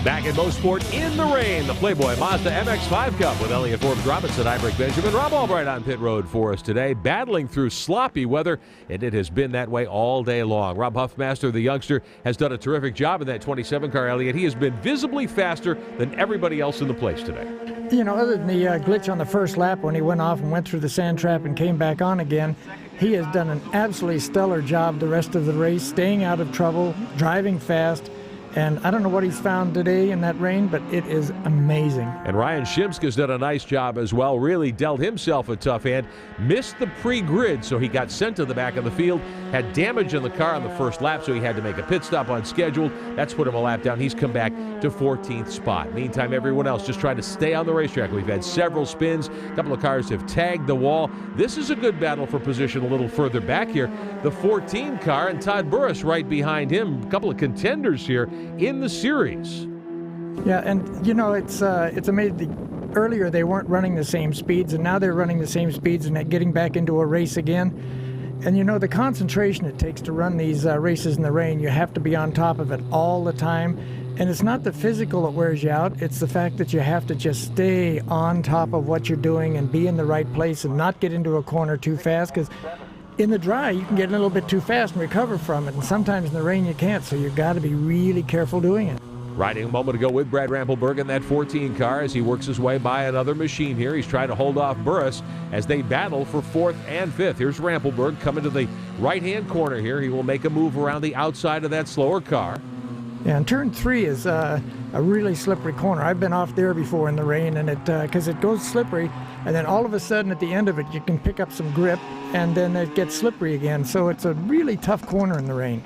Back in Mosport in the rain, the Playboy Mazda MX-5 Cup with Elliott Forbes Robinson, Iberick Benjamin, Rob Albright on pit road for us today, battling through sloppy weather, and it has been that way all day long. Rob Huffmaster, the youngster, has done a terrific job in that 27 car, Elliott. He has been visibly faster than everybody else in the place today. You know, other than the glitch on the first lap when he went off and went through the sand trap and came back on again, he has done an absolutely stellar job the rest of the race, staying out of trouble, driving fast. And I don't know what he's found today in that rain, but it is amazing. And Ryan Shimsk has done a nice job as well, really dealt himself a tough hand. Missed the pre-grid, so he got sent to the back of the field. Had damage in the car on the first lap, so he had to make a pit stop unscheduled. That's put him a lap down. He's come back to 14th spot. Meantime, everyone else just trying to stay on the racetrack. We've had several spins. A couple of cars have tagged the wall. This is a good battle for position a little further back here. The 14 car and Todd Burris right behind him. A couple of contenders here in the series. Yeah, and you know, it's amazing. Earlier they weren't running the same speeds, and now they're running the same speeds and getting back into a race again. And you know, the concentration it takes to run these races in the rain, you have to be on top of it all the time. And it's not the physical that wears you out, it's the fact that you have to just stay on top of what you're doing and be in the right place and not get into a corner too fast, because in the dry, you can get a little bit too fast and recover from it, and sometimes in the rain you can't, so you've got to be really careful doing it. Riding a moment ago with Brad Rampelberg in that 14 car as he works his way by another machine here. He's trying to hold off Burris as they battle for 4th and 5th. Here's Rampelberg coming to the right-hand corner here. He will make a move around the outside of that slower car. Yeah, and turn 3 is a really slippery corner. I've been off there before in the rain, and because it goes slippery, and then all of a sudden at the end of it, you can pick up some grip, and then it gets slippery again. So it's a really tough corner in the rain.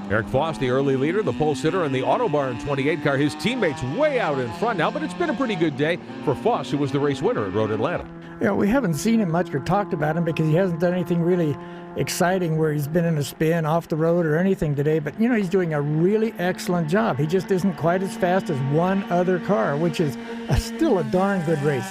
Eric Foss, the early leader, the pole sitter in the Autobarn 28 car. His teammates way out in front now, but it's been a pretty good day for Foss, who was the race winner at Road Atlanta. Yeah, we haven't seen him much or talked about him because he hasn't done anything really exciting where he's been in a spin off the road or anything today, but you know, he's doing a really excellent job. He just isn't quite as fast as one other car, which is still a darn good race.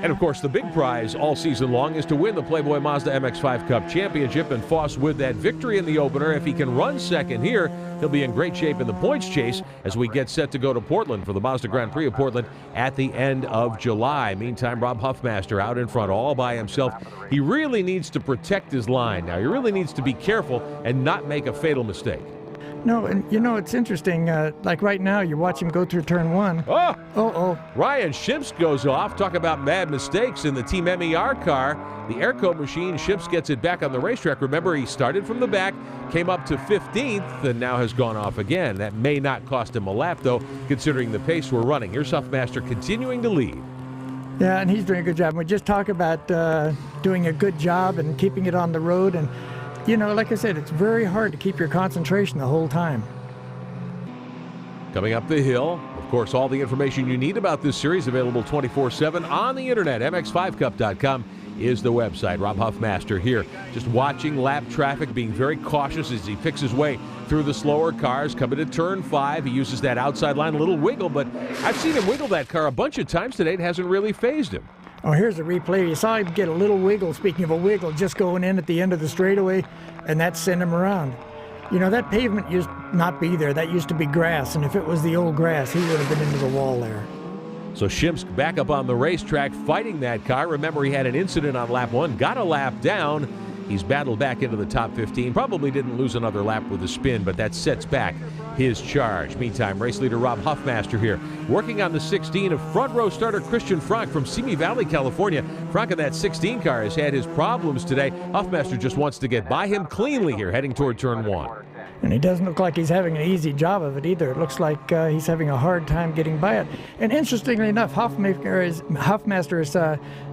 And of course, the big prize all season long is to win the Playboy Mazda MX-5 Cup Championship, and Foss with that victory in the opener. If he can run second here, he'll be in great shape in the points chase as we get set to go to Portland for the Mazda Grand Prix of Portland at the end of July. Meantime, Rob Huffmaster out in front all by himself. He really needs to protect his line now. He really needs to be careful and not make a fatal mistake. No, and you know, it's interesting, like right now, you watch him go through turn 1. Oh! Ryan Shimsk goes off. Talk about bad mistakes in the Team MER car. The Airco machine, Shimsk gets it back on the racetrack. Remember, he started from the back, came up to 15th, and now has gone off again. That may not cost him a lap, though, considering the pace we're running. Here's Huffmaster continuing to lead. Yeah, and he's doing a good job. We just talk about doing a good job and keeping it on the road, and you know, like I said, it's very hard to keep your concentration the whole time. Coming up the hill, of course, all the information you need about this series available 24/7 on the internet. MX5Cup.com is the website. Rob Huffmaster here, just watching lap traffic, being very cautious as he picks his way through the slower cars. Coming to turn 5, he uses that outside line, a little wiggle, but I've seen him wiggle that car a bunch of times today. It hasn't really phased him. Oh, here's a replay. You saw him get a little wiggle, speaking of a wiggle, just going in at the end of the straightaway, and that sent him around. You know, that pavement used to not be there. That used to be grass, and if it was the old grass, he would have been into the wall there. So Shimsk back up on the racetrack fighting that car. Remember, he had an incident on lap 1, got a lap down. He's battled back into the top 15. Probably didn't lose another lap with the spin, but that sets back his charge. Meantime, race leader Rob Huffmaster here, working on the 16 of front row starter Christian Frank from Simi Valley, California. Frank in that 16 car has had his problems today. Huffmaster just wants to get by him cleanly here, heading toward turn 1. And he doesn't look like he's having an easy job of it either. It looks like he's having a hard time getting by it. And interestingly enough, Huffmaster is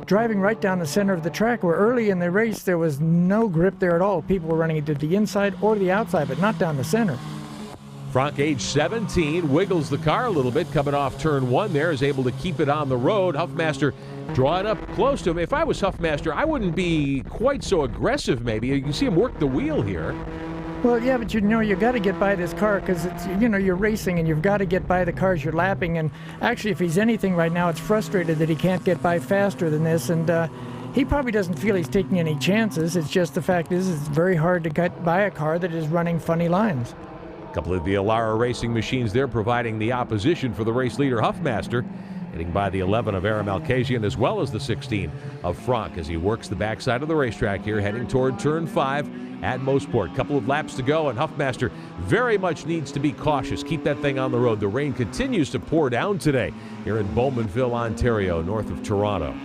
driving right down the center of the track, where early in the race there was no grip there at all. People were running either the inside or the outside, but not down the center. Frank, age 17, wiggles the car a little bit, coming off turn 1 there, is able to keep it on the road. Huffmaster drawing up close to him. If I was Huffmaster, I wouldn't be quite so aggressive maybe. You can see him work the wheel here. Well, yeah, but you know, you got to get by this car because it's, you know, you're racing and you've got to get by the cars you're lapping. And actually, if he's anything right now, it's frustrated that he can't get by faster than this. And he probably doesn't feel he's taking any chances. It's just the fact is it's very hard to get by a car that is running funny lines. couple of the Alara racing machines there providing the opposition for the race leader Huffmaster, hitting by the 11 of Aram Alkazian as well as the 16 of Franck as he works the backside of the racetrack here, heading toward turn 5 at Mosport. Couple of laps to go, and Huffmaster very much needs to be cautious. Keep that thing on the road. The rain continues to pour down today here in Bowmanville, Ontario, north of Toronto.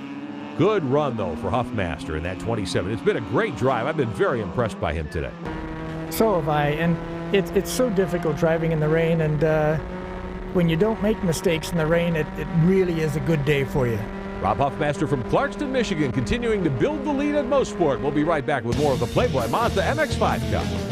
Good run, though, for Huffmaster in that 27. It's been a great drive. I've been very impressed by him today. So have I, and it's so difficult driving in the rain, and when you don't make mistakes in the rain, it really is a good day for you. Rob Huffmaster from Clarkston, Michigan, continuing to build the lead at Mostport. We'll be right back with more of the Playboy Mazda MX-5 Cup.